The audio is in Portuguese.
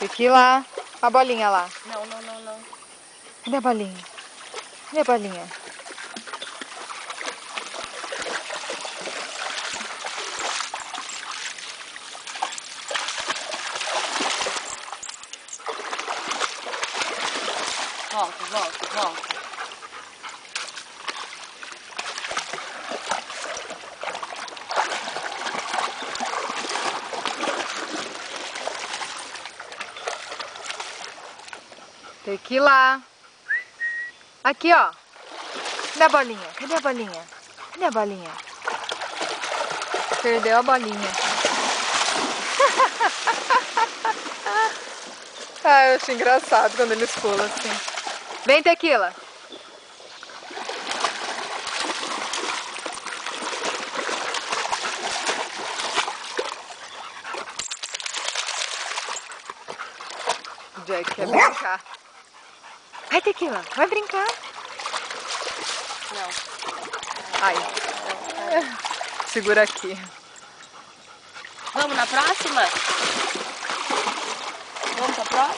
Tequila, a bolinha lá. Não, não, não, não. Cadê a bolinha? Cadê a bolinha? Volta, volta, volta. Tequila. Aqui, ó. Cadê a bolinha? Cadê a bolinha? Cadê a bolinha? Perdeu a bolinha. Ah, eu acho engraçado quando eles pulam assim. Vem, Tequila. O Jack quer brincar. Vai, Tequila, vai brincar. Não. Ai. Segura aqui. Vamos na próxima? Vamos pra próxima?